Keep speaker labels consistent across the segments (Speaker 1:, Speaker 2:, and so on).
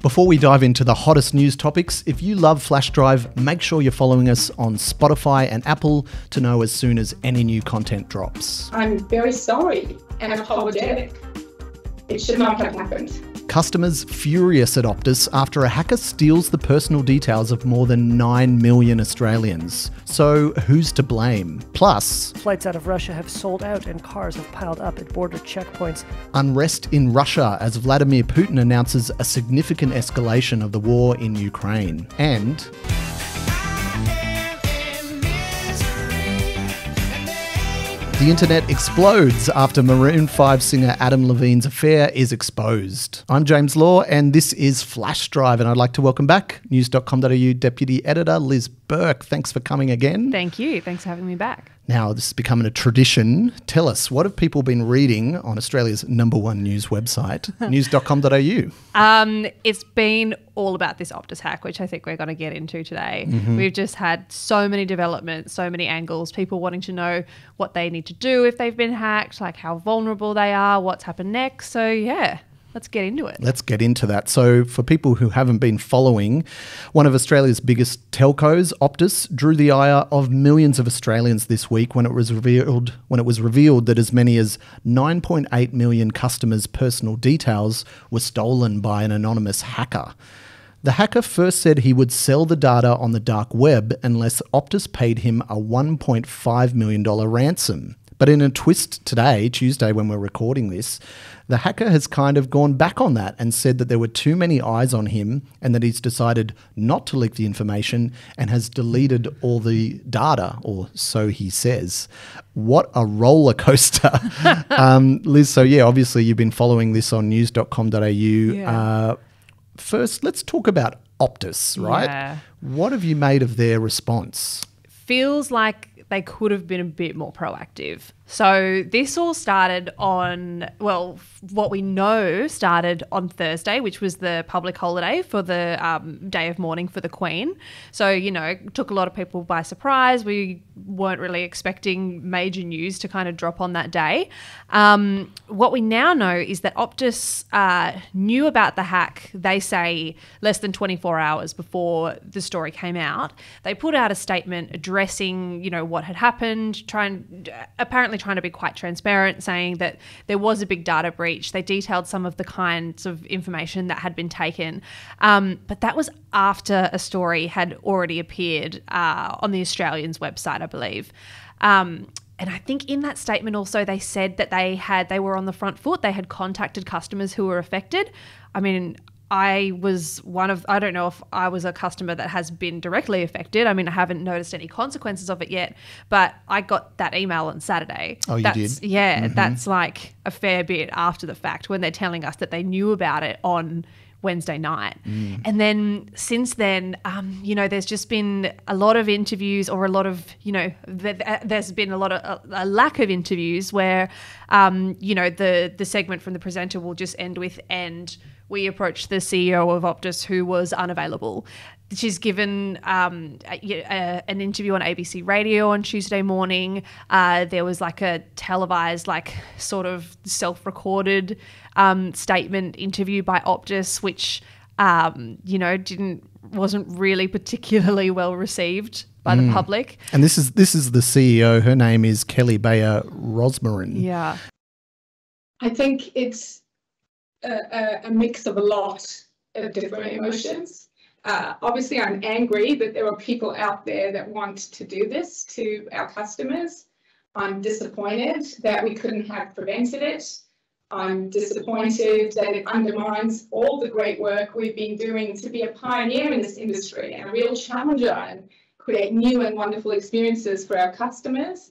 Speaker 1: Before we dive into the hottest news topics, if you love Flash Drive, make sure you're following us on Spotify and Apple to know as soon as any new content drops.
Speaker 2: I'm very sorry and apologetic. It should not have happened.
Speaker 1: Customers furious at Optus after a hacker steals the personal details of more than 9 million Australians. So who's to blame? Plus,
Speaker 3: flights out of Russia have sold out and cars have piled up at border checkpoints.
Speaker 1: Unrest in Russia as Vladimir Putin announces a significant escalation of the war in Ukraine. And the internet explodes after Maroon 5 singer Adam Levine's affair is exposed. I'm James Law and this is Flash Drive, and I'd like to welcome back news.com.au Deputy Editor Liz Burke. Thanks for coming again.
Speaker 4: Thank you. Thanks for having me back.
Speaker 1: Now, this is becoming a tradition. Tell us, what have people been reading on Australia's #1 news website, news.com.au?
Speaker 4: It's been all about this Optus hack, which I think we're going to get into today. We've just had so many developments, so many angles, people wanting to know what they need to do if they've been hacked, like how vulnerable they are, what's happened next. So, yeah. Let's get into it.
Speaker 1: Let's get into that. So for people who haven't been following, one of Australia's biggest telcos, Optus, drew the ire of millions of Australians this week when it was revealed that as many as 9.8 million customers' personal details were stolen by an anonymous hacker. The hacker first said he would sell the data on the dark web unless Optus paid him a $1.5 million ransom. But in a twist today, Tuesday, when we're recording this, the hacker has kind of gone back on that and said that there were too many eyes on him and that he's decided not to leak the information and has deleted all the data, or so he says. What a roller coaster. Liz, so yeah, obviously you've been following this on news.com.au.
Speaker 4: Yeah.
Speaker 1: First, let's talk about Optus, right?
Speaker 4: Yeah.
Speaker 1: What have you made of their response?
Speaker 4: Feels like they could have been a bit more proactive. So this all started on, well, what we know started on Thursday, which was the public holiday for the day of mourning for the Queen. So, you know, it took a lot of people by surprise. We weren't really expecting major news to kind of drop on that day. What we now know is that Optus knew about the hack, they say, less than 24 hours before the story came out. They put out a statement addressing, you know, what had happened, apparently trying to be quite transparent, saying that there was a big data breach. They detailed some of the kinds of information that had been taken. But that was after a story had already appeared on the Australian's website, I believe. And I think in that statement also they said that they were on the front foot. They had contacted customers who were affected. I mean, I don't know if I was a customer that has been directly affected. I mean, I haven't noticed any consequences of it yet, but I got that email on Saturday.
Speaker 1: Oh, you did?
Speaker 4: Yeah, That's like a fair bit after the fact when they're telling us that they knew about it on Wednesday night. And then since then, you know, there's just been a lot of interviews, or a lot of, you know, there's been a lot of a lack of interviews where, you know, the segment from the presenter will just end with, and we approached the CEO of Optus who was unavailable. She's given an interview on ABC Radio on Tuesday morning. There was like a televised, like sort of self-recorded statement interview by Optus, which, you know, wasn't really particularly well received by the public.
Speaker 1: And this is the CEO. Her name is Kelly Bayer Rosmarin.
Speaker 4: Yeah.
Speaker 2: I think it's a mix of a lot of different emotions. Obviously, I'm angry that there are people out there that want to do this to our customers. I'm disappointed that we couldn't have prevented it. I'm disappointed that it undermines all the great work we've been doing to be a pioneer in this industry and a real challenger and create new and wonderful experiences for our customers.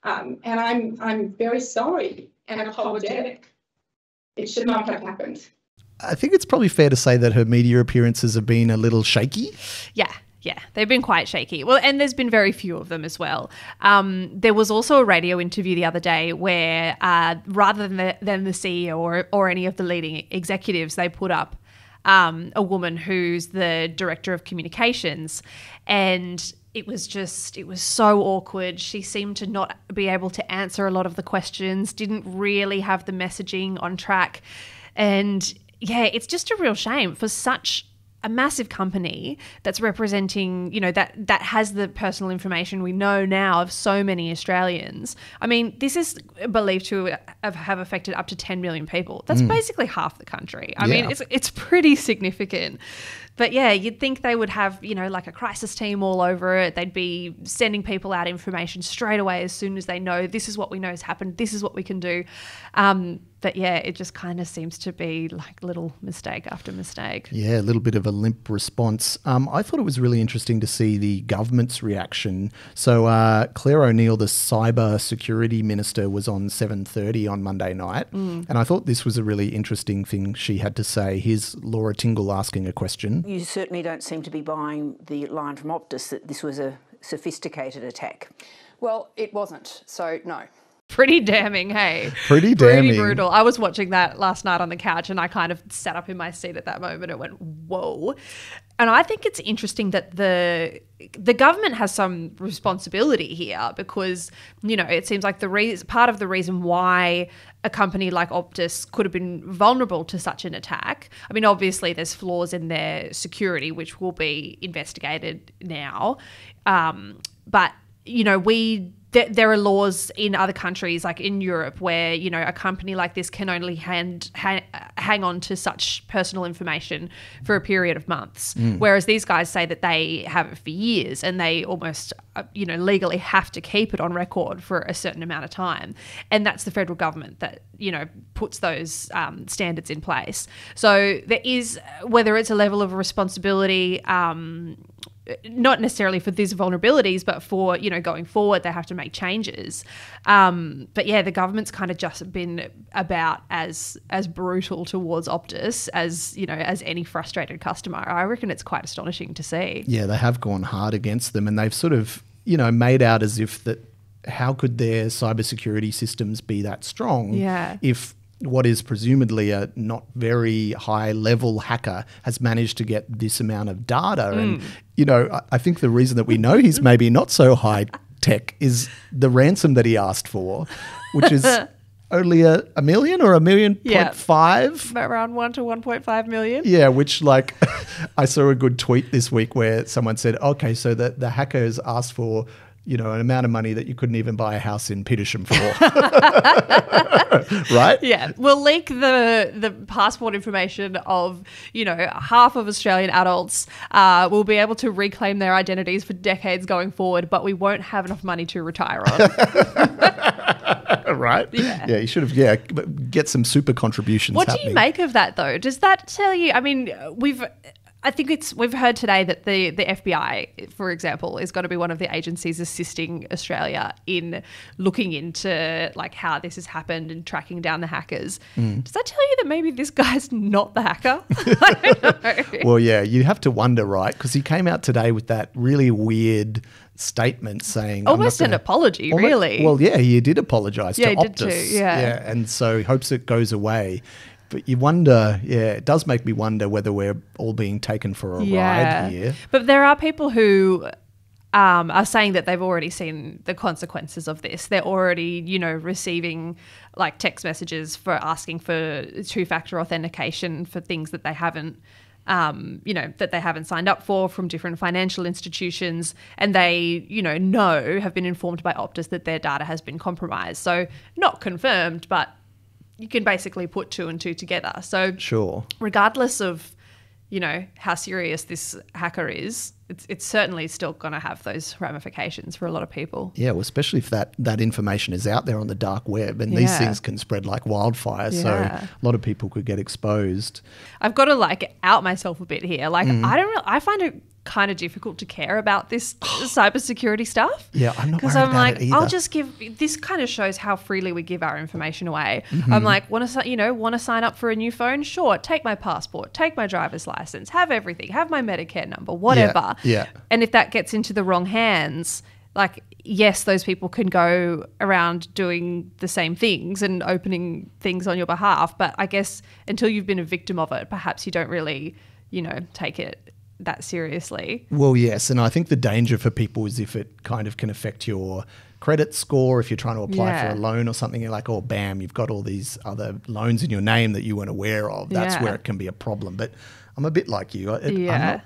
Speaker 2: And I'm very sorry and apologetic. It should not have happened.
Speaker 1: I think it's probably fair to say that her media appearances have been a little shaky.
Speaker 4: Yeah, they've been quite shaky. Well, and there's been very few of them as well. There was also a radio interview the other day where rather than the CEO or any of the leading executives, they put up a woman who's the director of communications, and it was so awkward. She seemed to not be able to answer a lot of the questions, didn't really have the messaging on track. And yeah, it's just a real shame for such a massive company that's representing, you know, that has the personal information we know now of so many Australians. I mean, this is believed to have affected up to 10 million people. That's basically half the country. I mean, it's pretty significant. But yeah, you'd think they would have, you know, like a crisis team all over it. They'd be sending people out information straight away as soon as they know this is what we know has happened. This is what we can do. But yeah, it just kind of seems to be like little mistake after mistake.
Speaker 1: Yeah, a little bit of a limp response. I thought it was really interesting to see the government's reaction. So Claire O'Neill, the cyber security minister, was on 7:30 on Monday night. And I thought this was a really interesting thing she had to say. Here's Laura Tingle asking a question.
Speaker 5: You certainly don't seem to be buying the line from Optus that this was a sophisticated attack.
Speaker 6: Well, it wasn't, so no.
Speaker 4: Pretty damning, hey?
Speaker 1: Pretty damning.
Speaker 4: Pretty brutal. I was watching that last night on the couch and I kind of sat up in my seat at that moment and went, whoa. And I think it's interesting that the government has some responsibility here because, you know, it seems like part of the reason why a company like Optus could have been vulnerable to such an attack. I mean, obviously there's flaws in their security, which will be investigated now. But, you know, there are laws in other countries, like in Europe, where, you know, a company like this can only hang on to such personal information for a period of months. Whereas these guys say that they have it for years and they almost, you know, legally have to keep it on record for a certain amount of time. And that's the federal government that, you know, puts those standards in place. So there is, whether it's a level of responsibility, not necessarily for these vulnerabilities, but for, you know, going forward, they have to make changes. But yeah, the government's kind of just been about as brutal towards Optus as, you know, as any frustrated customer. I reckon it's quite astonishing to see. Yeah, they have gone hard against them and they've sort of, you know, made out as if that how could their cybersecurity systems be that strong if what is presumably a not very high level hacker has managed to get this amount of data. And, you know, I think the reason that we know he's maybe not so high tech is the ransom that he asked for, which is only a million or $1.5 million. Around 1 to 1.5 million.
Speaker 1: Yeah, which like I saw a good tweet this week where someone said, okay, so the hackers asked for, you know, an amount of money that you couldn't even buy a house in Petersham for. Right?
Speaker 4: Yeah. We'll leak the passport information of, you know, half of Australian adults. Will be able to reclaim their identities for decades going forward, but we won't have enough money to retire on.
Speaker 1: Right? Yeah, you should have, get some super contributions
Speaker 4: What
Speaker 1: happening.
Speaker 4: do you make of that, though? Does that tell you, I mean, we've heard today that the FBI, for example, is going to be one of the agencies assisting Australia in looking into like how this has happened and tracking down the hackers. Does that tell you that maybe this guy's not the hacker? I don't know.
Speaker 1: Well, yeah, you have to wonder, right? Because he came out today with that really weird statement saying
Speaker 4: almost an apology, really.
Speaker 1: Well, yeah, he did apologise to
Speaker 4: he
Speaker 1: Optus.
Speaker 4: did too, yeah,
Speaker 1: and so he hopes it goes away. But you wonder, it does make me wonder whether we're all being taken for a ride here.
Speaker 4: But there are people who are saying that they've already seen the consequences of this. They're already, you know, receiving like text messages for asking for two-factor authentication for things that they haven't, you know, that they haven't signed up for from different financial institutions. And they, you know, have been informed by Optus that their data has been compromised. So not confirmed, but you can basically put two and two together. So
Speaker 1: sure, regardless
Speaker 4: of, you know, how serious this hacker is, it's certainly still going to have those ramifications for a lot of people. Yeah, well, especially if that information is out there on the dark web and these things can spread like wildfire. Yeah. So a lot of people could get exposed. I've got to like out myself a bit here. Like I find it kind of difficult to care about this cybersecurity stuff. Yeah, I'm not worried about like, it either. I'll just give, this kind of shows how freely we give our information away. I'm like, want to sign up for a new phone? Sure, take my passport, take my driver's license, have everything, have my Medicare number, whatever. Yeah. And if that gets into the wrong hands, like, yes, those people can go around doing the same things and opening things on your behalf. But I guess until you've been a victim of it, perhaps you don't really, you know, take it that seriously. Well, yes. And I think the danger for people is if it kind of can affect your
Speaker 1: credit score. If you're trying to apply for a loan or something, you're like, oh, bam, you've got all these other loans in your name that you weren't aware of. That's where it can be a problem. But I'm a bit like you. I'm not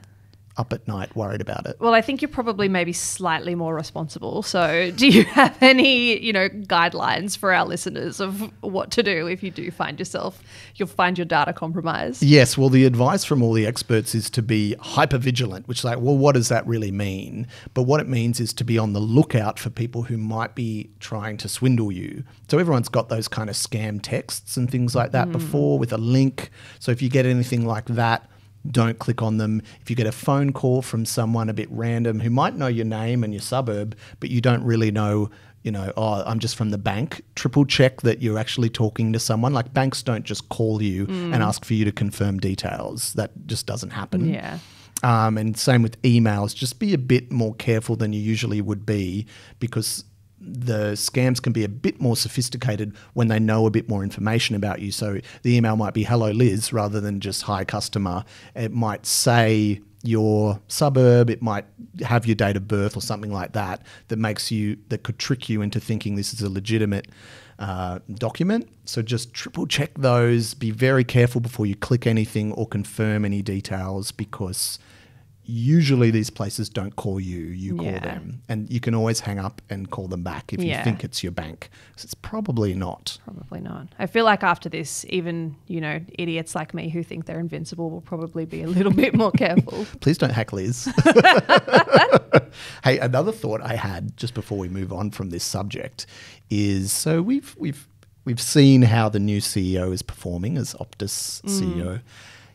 Speaker 1: up at night worried about it.
Speaker 4: Well, I think you're probably maybe slightly more responsible. So do you have any, guidelines for our listeners of what to do if you do you'll find your data compromised?
Speaker 1: Yes. Well, the advice from all the experts is to be hyper-vigilant, which is like, well, what does that really mean? But what it means is to be on the lookout for people who might be trying to swindle you. So everyone's got those kind of scam texts and things like that before with a link. So if you get anything like that, don't click on them. If you get a phone call from someone a bit random who might know your name and your suburb, but you don't really know, oh, I'm just from the bank, triple check that you're actually talking to someone. Like banks don't just call you and ask for you to confirm details. That just doesn't happen.
Speaker 4: Yeah.
Speaker 1: And same with emails. Just be a bit more careful than you usually would be, because the scams can be a bit more sophisticated when they know a bit more information about you. So the email might be, hello, Liz, rather than just hi, customer. It might say your suburb, it might have your date of birth or something like that, that could trick you into thinking this is a legitimate document. So just triple check those. Be very careful before you click anything or confirm any details, because usually these places don't call you, you call them. And you can always hang up and call them back if you think it's your bank. So it's probably not.
Speaker 4: Probably not. I feel like after this, even, idiots like me who think they're invincible will probably be a little bit more careful.
Speaker 1: Please don't hack Liz. Hey, another thought I had just before we move on from this subject is, so we've seen how the new CEO is performing as Optus CEO.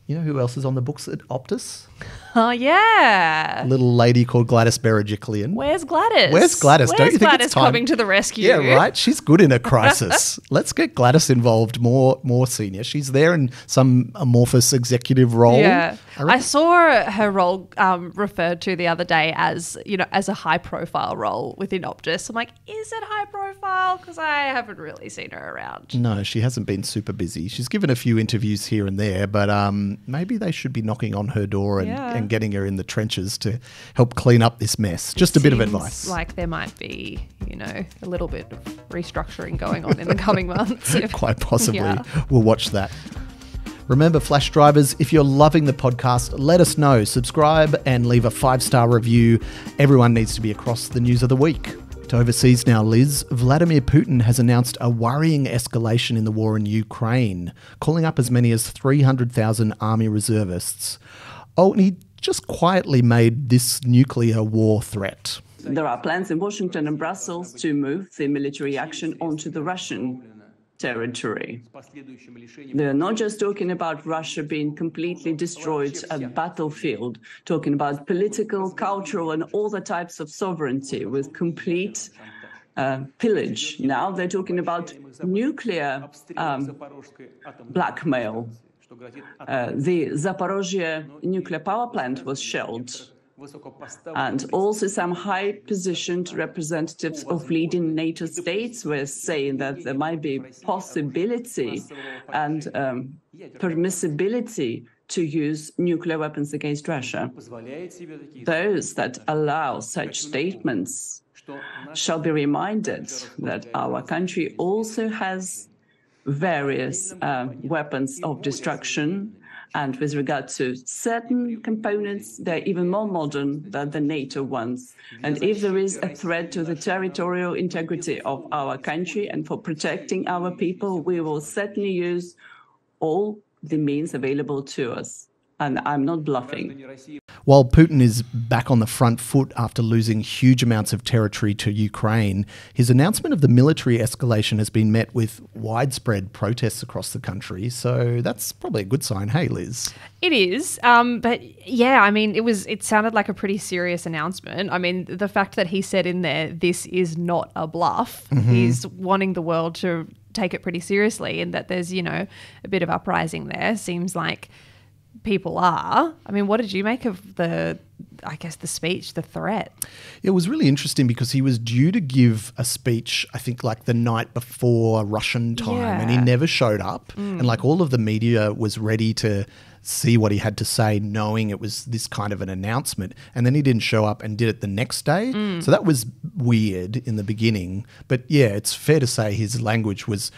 Speaker 1: You know who else is on the books at Optus?
Speaker 4: Oh, yeah.
Speaker 1: A little lady called Gladys Berejiklian.
Speaker 4: Where's Gladys?
Speaker 1: Where's Gladys? Don't you think
Speaker 4: Gladys
Speaker 1: it's time?
Speaker 4: Coming to the rescue?
Speaker 1: Yeah, right. She's good in a crisis. Let's get Gladys involved more senior. She's there in some amorphous executive role.
Speaker 4: Yeah. I saw her role referred to the other day as, as a high profile role within Optus. I'm like, is it high profile? Because I haven't really seen her around.
Speaker 1: No, she hasn't been super busy. She's given a few interviews here and there, but maybe they should be knocking on her door and getting her in the trenches to help clean up this mess. Just a bit of advice.
Speaker 4: Like there might be, a little bit of restructuring going on in the coming months.
Speaker 1: Quite possibly. Yeah. We'll watch that. Remember, Flash drivers, if you're loving the podcast, let us know. Subscribe and leave a 5-star review. Everyone needs to be across the news of the week. To overseas now, Liz. Vladimir Putin has announced a worrying escalation in the war in Ukraine, calling up as many as 300,000 army reservists. Oh, and he just quietly made this nuclear war threat.
Speaker 7: There are plans in Washington and Brussels to move the military action onto the Russian territory. They're not just talking about Russia being completely destroyed at the battlefield, talking about political, cultural, and all the types of sovereignty with complete pillage. Now they're talking about nuclear blackmail. The Zaporozhye nuclear power plant was shelled. And also some high-positioned representatives of leading NATO states were saying that there might be possibility and permissibility to use nuclear weapons against Russia. Those that allow such statements shall be reminded that our country also has various weapons of destruction. And with regard to certain components, they're even more modern than the NATO ones. And if there is a threat to the territorial integrity of our country and for protecting our people, we will certainly use all the means available to us. And I'm not bluffing.
Speaker 1: While Putin is back on the front foot after losing huge amounts of territory to Ukraine, his announcement of the military escalation has been met with widespread protests across the country. So that's probably a good sign. Hey, Liz.
Speaker 4: It is. But yeah, I mean, it sounded like a pretty serious announcement. I mean, the fact that he said in there, this is not a bluff, he's wanting the world to take it pretty seriously, and that there's, a bit of uprising there. Seems like people are. I mean, what did you make of the speech, the threat?
Speaker 1: It was really interesting because he was due to give a speech, I think, like the night before Russian time, and he never showed up. And like all of the media was ready to see what he had to say, knowing it was this kind of an announcement. And then he didn't show up and did it the next day. So that was weird in the beginning. But yeah, it's fair to say his language was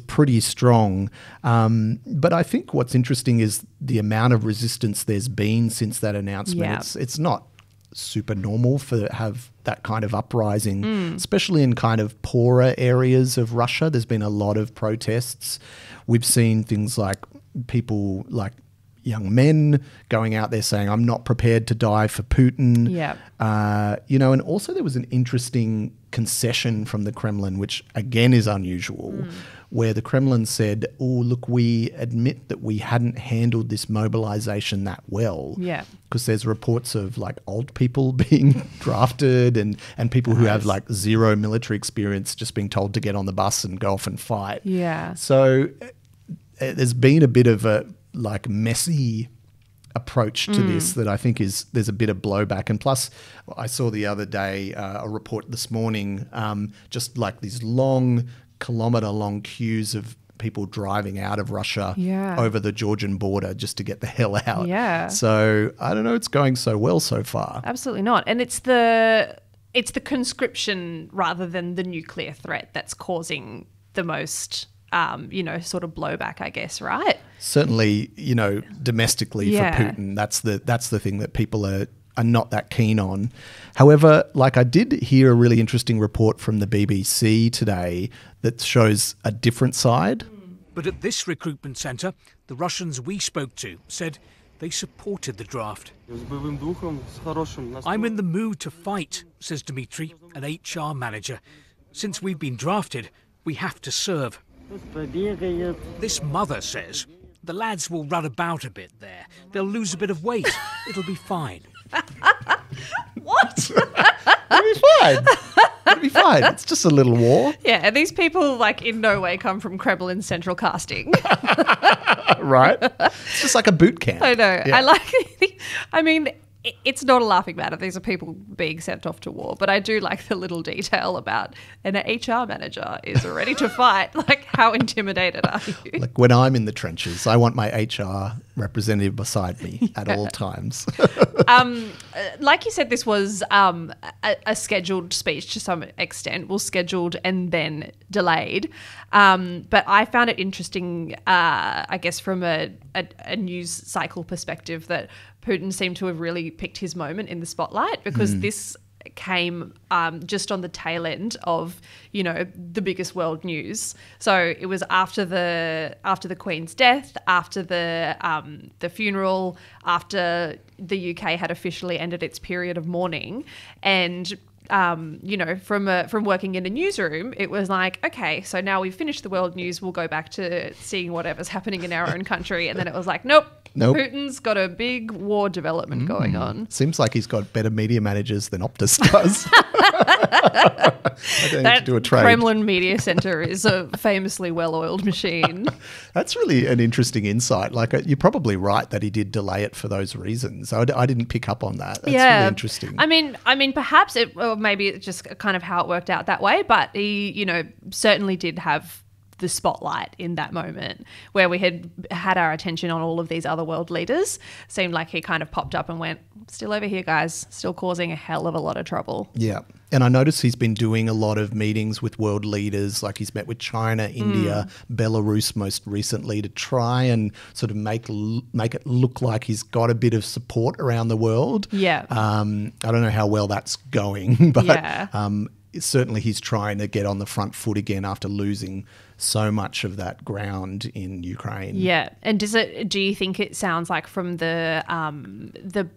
Speaker 1: pretty strong. But I think what's interesting is the amount of resistance there's been since that announcement.
Speaker 4: Yeah.
Speaker 1: It's not super normal for have that kind of uprising, especially in kind of poorer areas of Russia. There's been a lot of protests. We've seen things like people like young men going out there saying, I'm not prepared to die for Putin. You know, and also there was an interesting concession from the Kremlin, which again is unusual, where the Kremlin said, oh, look, we admit that we hadn't handled this mobilization that well. Because there's reports of like old people being drafted and people who have like zero military experience just being told to get on the bus and go off and fight. So there's been a bit of a like messy approach to this that I think there's a bit of blowback. And plus I saw the other day a report this morning, just like these kilometre long queues of people driving out of Russia over the Georgian border just to get the hell out. So I don't know, it's going so well so far.
Speaker 4: Absolutely not. And it's the conscription rather than the nuclear threat that's causing the most you know, sort of blowback, I guess, right?
Speaker 1: Certainly, you know, domestically for Putin, that's the thing that people are not that keen on. However, like I did hear a really interesting report from the BBC today that shows a different side.
Speaker 8: But at this recruitment centre, the Russians we spoke to said they supported the draft. I'm in the mood to fight, says Dmitry, an HR manager. Since we've been drafted, we have to serve. This mother says the lads will run about a bit there. They'll lose a bit of weight. It'll be fine.
Speaker 4: What?
Speaker 1: It'll be fine. It'll be fine. It's just a little war.
Speaker 4: Yeah, and these people like in no way come from Kremlin central casting.
Speaker 1: Right? It's just like a boot camp.
Speaker 4: I know.
Speaker 1: Yeah.
Speaker 4: I mean, it's not a laughing matter. These are people being sent off to war. But I do like the little detail about an HR manager is ready to fight. Like, how intimidated are you?
Speaker 1: Like when I'm in the trenches, I want my HR representative beside me at all times.
Speaker 4: Like you said, this was a scheduled speech to some extent. Well, scheduled and then delayed. But I found it interesting, I guess, from a news cycle perspective that Putin seemed to have really picked his moment in the spotlight because this came just on the tail end of, you know, the biggest world news. So it was after the Queen's death, after the funeral, after the UK had officially ended its period of mourning, and you know, from working in a newsroom, it was like, okay, so now we've finished the world news, we'll go back to seeing whatever's happening in our own country. And then it was like, nope. Putin's got a big war development going on.
Speaker 1: Seems like he's got better media managers than Optus does. I don't need to do a trade.
Speaker 4: Kremlin media center is a famously well-oiled machine.
Speaker 1: That's really an interesting insight. Like, you're probably right that he did delay it for those reasons. I didn't pick up on that. That's really interesting.
Speaker 4: I mean, perhaps maybe it's just kind of how it worked out that way, but he, you know, certainly did have the spotlight in that moment where we had our attention on all of these other world leaders. Seemed like he kind of popped up and went, still over here, guys, still causing a hell of a lot of trouble. Yeah.
Speaker 1: And I noticed he's been doing a lot of meetings with world leaders, like he's met with China, India, Belarus most recently, to try and sort of make it look like he's got a bit of support around the world.
Speaker 4: Yeah.
Speaker 1: I don't know how well that's going, but certainly he's trying to get on the front foot again after losing so much of that ground in Ukraine.
Speaker 4: Yeah. And do you think it sounds like from the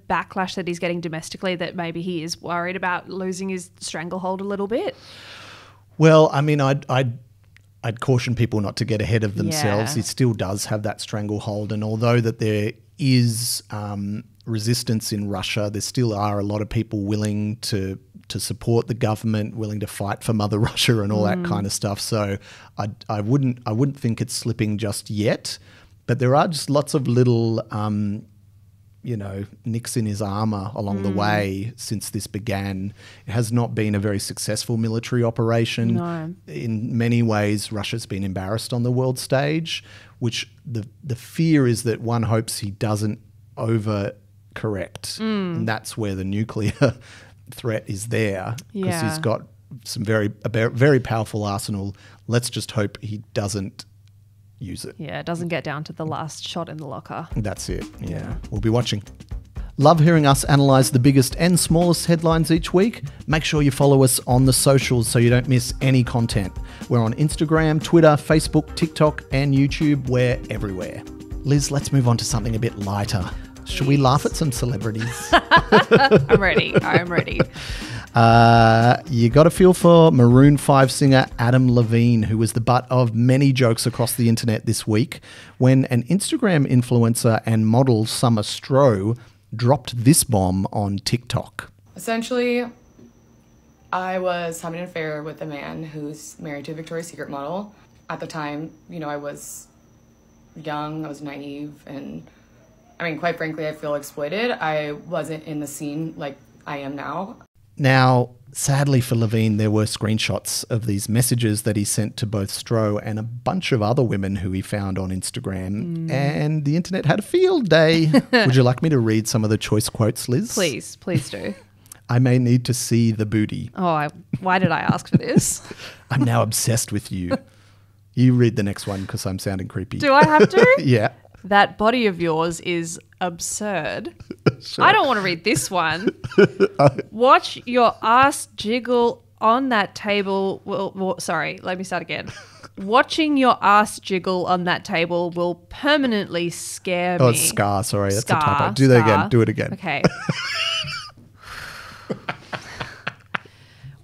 Speaker 4: backlash that he's getting domestically that maybe he is worried about losing his stranglehold a little bit?
Speaker 1: Well, I mean, I'd caution people not to get ahead of themselves.
Speaker 4: Yeah.
Speaker 1: He still does have that stranglehold, and although that there is resistance in Russia, there still are a lot of people willing to support the government, willing to fight for Mother Russia and all that kind of stuff. So I wouldn't think it's slipping just yet, but there are just lots of little nicks in his armour along the way since this began. It has not been a very successful military operation.
Speaker 4: No.
Speaker 1: In many ways, Russia's been embarrassed on the world stage, which the fear is that one hopes he doesn't overcorrect. And that's where the nuclear threat is there, because he's got a very powerful arsenal. Let's just hope he doesn't use it.
Speaker 4: Yeah, it doesn't get down to the last shot in the locker.
Speaker 1: That's it. Yeah. We'll be watching. Love hearing us analyse the biggest and smallest headlines each week? Make sure you follow us on the socials so you don't miss any content. We're on Instagram, Twitter, Facebook, TikTok and YouTube. We're everywhere. Liz, let's move on to something a bit lighter. Should we laugh at some celebrities?
Speaker 4: I'm ready.
Speaker 1: You got a feel for Maroon 5 singer Adam Levine, who was the butt of many jokes across the internet this week when an Instagram influencer and model, Summer Stroh, dropped this bomb on TikTok.
Speaker 9: Essentially, I was having an affair with a man who's married to a Victoria's Secret model. At the time, I was young, I was naive, and quite frankly, I feel exploited. I wasn't in the scene like I am now.
Speaker 1: Now, sadly for Levine, there were screenshots of these messages that he sent to both Stroh and a bunch of other women who he found on Instagram, and the internet had a field day. Would you like me to read some of the choice quotes, Liz?
Speaker 4: Please do.
Speaker 1: I may need to see the booty.
Speaker 4: Why did I ask for this?
Speaker 1: I'm now obsessed with you. You read the next one because I'm sounding creepy.
Speaker 4: Do I have to?
Speaker 1: Yeah.
Speaker 4: That body of yours is absurd.
Speaker 1: Sure.
Speaker 4: I don't want to read this one. Watch your ass jiggle on that table. Sorry, let me start again. Watching your ass jiggle on that table will permanently scare me.
Speaker 1: Oh, it's scar. Sorry, that's a typo. Do that again. Do it again.
Speaker 4: Okay.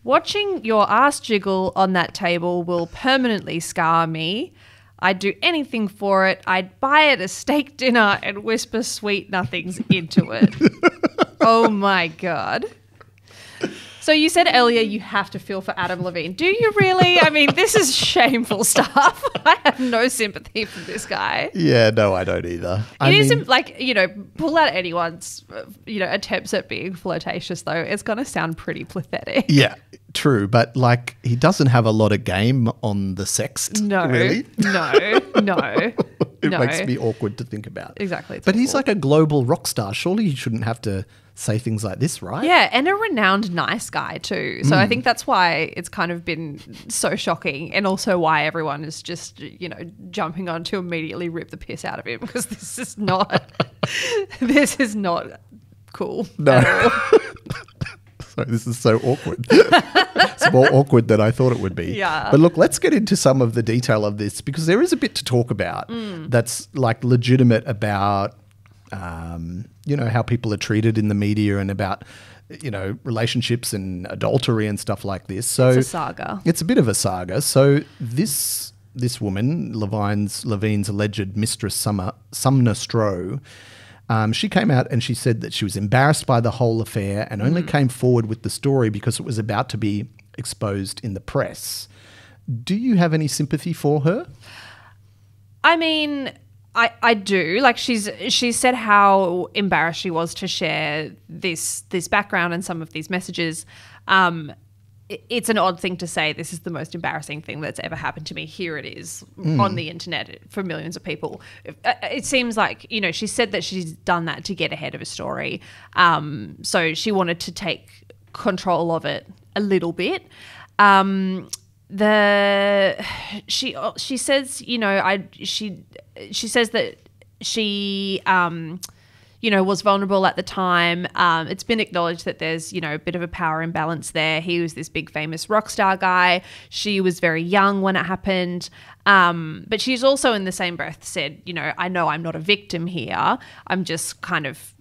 Speaker 4: Watching your ass jiggle on that table will permanently scar me. I'd do anything for it. I'd buy it a steak dinner and whisper sweet nothings into it. Oh my God. So you said earlier you have to feel for Adam Levine. Do you really? This is shameful stuff. I have no sympathy for this guy.
Speaker 1: Yeah, no, I don't either.
Speaker 4: It isn't like, pull out anyone's, attempts at being flirtatious though. It's going to sound pretty pathetic.
Speaker 1: Yeah, true. But he doesn't have a lot of game on the sext.
Speaker 4: No,
Speaker 1: really.
Speaker 4: No.
Speaker 1: It makes me awkward to think about.
Speaker 4: Exactly.
Speaker 1: But he's like a global rock star. Surely he shouldn't have to say things like this, right?
Speaker 4: Yeah, and a renowned nice guy too. So I think that's why it's kind of been so shocking, and also why everyone is just, jumping on to immediately rip the piss out of him, because this is not cool.
Speaker 1: No. Sorry, this is so awkward. It's more awkward than I thought it would be.
Speaker 4: Yeah.
Speaker 1: But look, let's get into some of the detail of this, because there is a bit to talk about that's legitimate about how people are treated in the media and about, relationships and adultery and stuff like this. So
Speaker 4: it's a saga.
Speaker 1: It's a bit of a saga. So this woman, Levine's alleged mistress, Sumner Stroh, she came out and she said that she was embarrassed by the whole affair and only came forward with the story because it was about to be exposed in the press. Do you have any sympathy for her?
Speaker 4: I do. She said how embarrassed she was to share this background and some of these messages. It's an odd thing to say, this is the most embarrassing thing that's ever happened to me. Here it is on the internet for millions of people. It seems like, she said that she's done that to get ahead of a story. So she wanted to take control of it a little bit. She says, she says that she, was vulnerable at the time. It's been acknowledged that there's, a bit of a power imbalance there. He was this big famous rock star guy. She was very young when it happened. But she's also in the same breath said, I know I'm not a victim here. I'm just kind of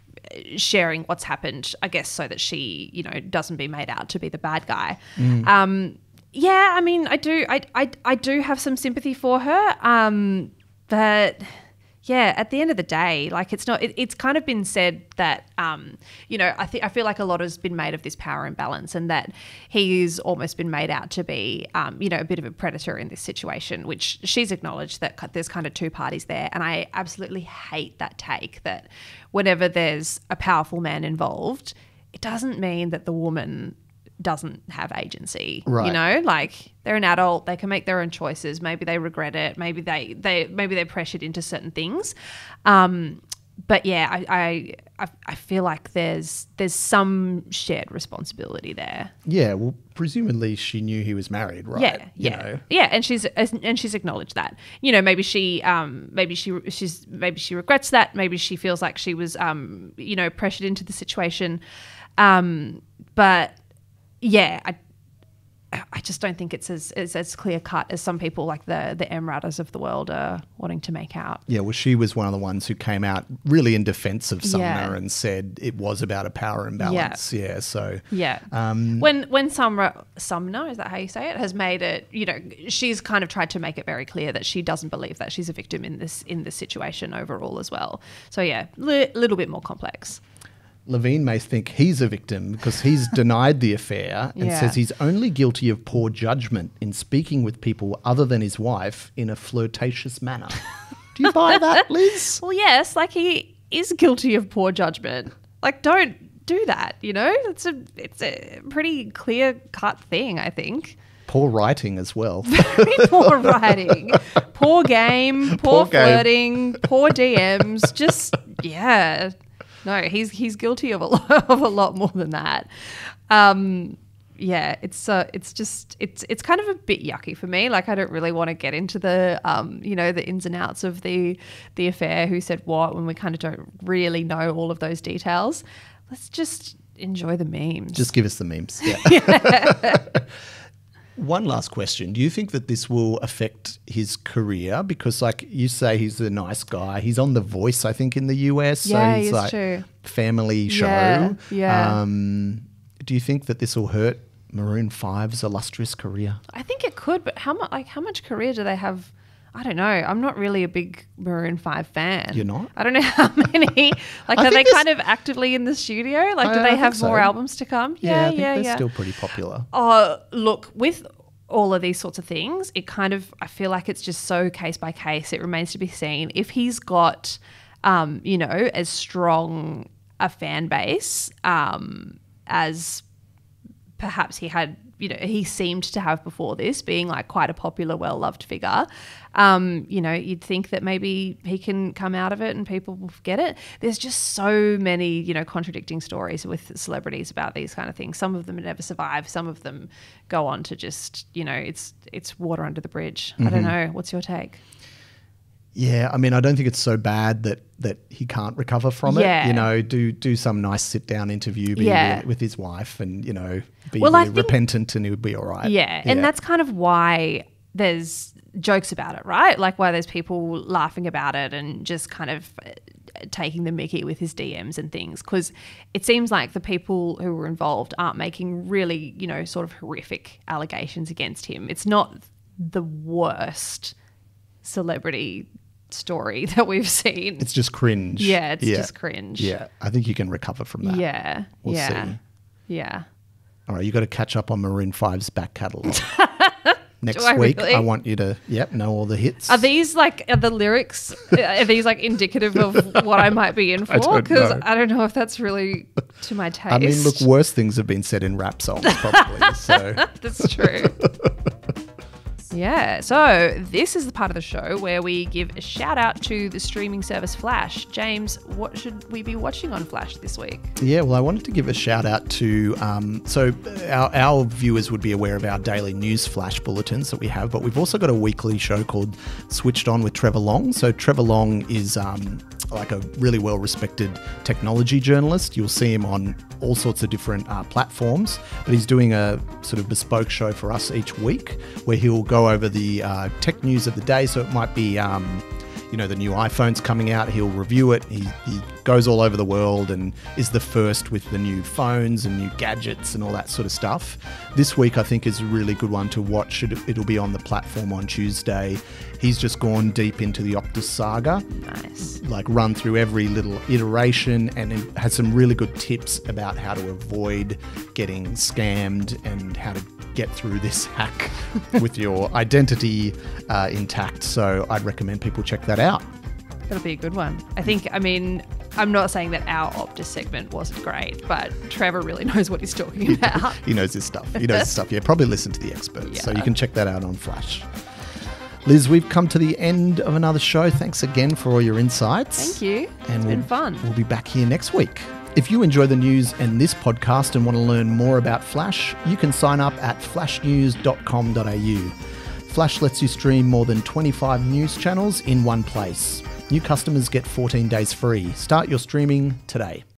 Speaker 4: sharing what's happened, I guess, so that she, doesn't be made out to be the bad guy. Yeah, I do have some sympathy for her. But at the end of the day, like it's not. It's kind of been said that, I feel like a lot has been made of this power imbalance, and that he's almost been made out to be, a bit of a predator in this situation. Which she's acknowledged that there's kind of two parties there, and I absolutely hate that take that whenever there's a powerful man involved, it doesn't mean that the woman doesn't have agency,
Speaker 1: right.
Speaker 4: Like they're an adult, they can make their own choices. Maybe they regret it. Maybe they're pressured into certain things. But yeah, I feel like there's some shared responsibility there.
Speaker 1: Yeah, well, presumably she knew he was married, right?
Speaker 4: Yeah, and she's acknowledged that. Maybe she regrets that. Maybe she feels like she was pressured into the situation. But yeah, I just don't think it's as clear cut as some people like the Emratas of the world are wanting to make out.
Speaker 1: Yeah, well, she was one of the ones who came out really in defence of Sumner and said it was about a power imbalance. Yeah, so
Speaker 4: when Sumner, is that how you say it, has made it, she's kind of tried to make it very clear that she doesn't believe that she's a victim in this situation overall as well. So yeah, little bit more complex.
Speaker 1: Levine may think he's a victim because he's denied the affair and says he's only guilty of poor judgment in speaking with people other than his wife in a flirtatious manner. Do you buy that, Liz?
Speaker 4: Well, yes, like he is guilty of poor judgment. Like, don't do that, It's a pretty clear-cut thing, I think.
Speaker 1: Poor writing as well.
Speaker 4: Very poor writing. Poor game, poor flirting, poor DMs. Just, yeah. No, he's guilty of a lot more than that. It's kind of a bit yucky for me. Like I don't really want to get into the the ins and outs of the affair, who said what, when we kind of don't really know all of those details. Let's just enjoy the memes.
Speaker 1: Just give us the memes. Yeah. One last question. Do you think that this will affect his career? Because like you say, he's a nice guy. He's on The Voice, I think, in the US.
Speaker 4: Yeah,
Speaker 1: so he's like
Speaker 4: true.
Speaker 1: Family show.
Speaker 4: Yeah.
Speaker 1: Do you think that this will hurt Maroon 5's illustrious career?
Speaker 4: I think it could, but how much career do they have? I don't know. I'm not really a big Maroon 5 fan.
Speaker 1: You're not?
Speaker 4: I don't know how many. Like, are they kind of actively in the studio? Like, do they have more albums to come?
Speaker 1: Yeah, I think they're still pretty popular.
Speaker 4: Oh, look, with all of these sorts of things, I feel like it's just so case by case. It remains to be seen. If he's got, as strong a fan base as perhaps he had, he seemed to have before this, being like quite a popular, well-loved figure, you'd think that maybe he can come out of it and people will forget it. There's just so many, contradicting stories with celebrities about these kind of things. Some of them never survive. Some of them go on to just, it's water under the bridge. Mm-hmm. I don't know. What's your take?
Speaker 1: Yeah, I mean, I don't think it's so bad that he can't recover from it. Do some nice sit-down interview with his wife and, be really repentant and he'll be all right.
Speaker 4: Yeah, and that's kind of why there's jokes about it, right? Like why there's people laughing about it and just kind of taking the mickey with his DMs and things, because it seems like the people who were involved aren't making really, sort of horrific allegations against him. It's not the worst celebrity story that we've seen.
Speaker 1: It's just cringe.
Speaker 4: Yeah, it's just cringe.
Speaker 1: Yeah, I think you can recover from that.
Speaker 4: Yeah,
Speaker 1: we'll see.
Speaker 4: Yeah.
Speaker 1: All right, you got to catch up on Maroon 5's back catalogue. Next week, really? I want you to know all the hits.
Speaker 4: Are these the lyrics? Are these indicative of what I might be in for? Because I don't know if that's really to my taste.
Speaker 1: I mean, look, worse things have been said in rap songs, probably. So
Speaker 4: that's true. Yeah, so this is the part of the show where we give a shout out to the streaming service Flash. James, what should we be watching on Flash this week?
Speaker 1: Yeah, well, I wanted to give a shout out to, so our viewers would be aware of our daily news Flash bulletins that we have, but we've also got a weekly show called Switched On with Trevor Long. So Trevor Long is like a really well-respected technology journalist. You'll see him on all sorts of different platforms, but he's doing a sort of bespoke show for us each week where he'll go over the tech news of the day. So it might be, the new iPhone's coming out. He'll review it. He goes all over the world and is the first with the new phones and new gadgets and all that sort of stuff. This week, I think, is a really good one to watch. It'll be on the platform on Tuesday. He's just gone deep into the Optus saga.
Speaker 4: Nice.
Speaker 1: Like run through every little iteration and has some really good tips about how to avoid getting scammed and how to get through this hack with your identity intact. So I'd recommend people check that out.
Speaker 4: That'll be a good one. I'm not saying that our Optus segment wasn't great, but Trevor really knows what he's talking about.
Speaker 1: He knows his stuff. Yeah, probably listen to the experts.
Speaker 4: Yeah.
Speaker 1: So you can check that out on Flash. Liz, we've come to the end of another show. Thanks again for all your insights.
Speaker 4: Thank you. It's been fun.
Speaker 1: We'll be back here next week. If you enjoy the news and this podcast and want to learn more about Flash, you can sign up at flashnews.com.au. Flash lets you stream more than 25 news channels in one place. New customers get 14 days free. Start your streaming today.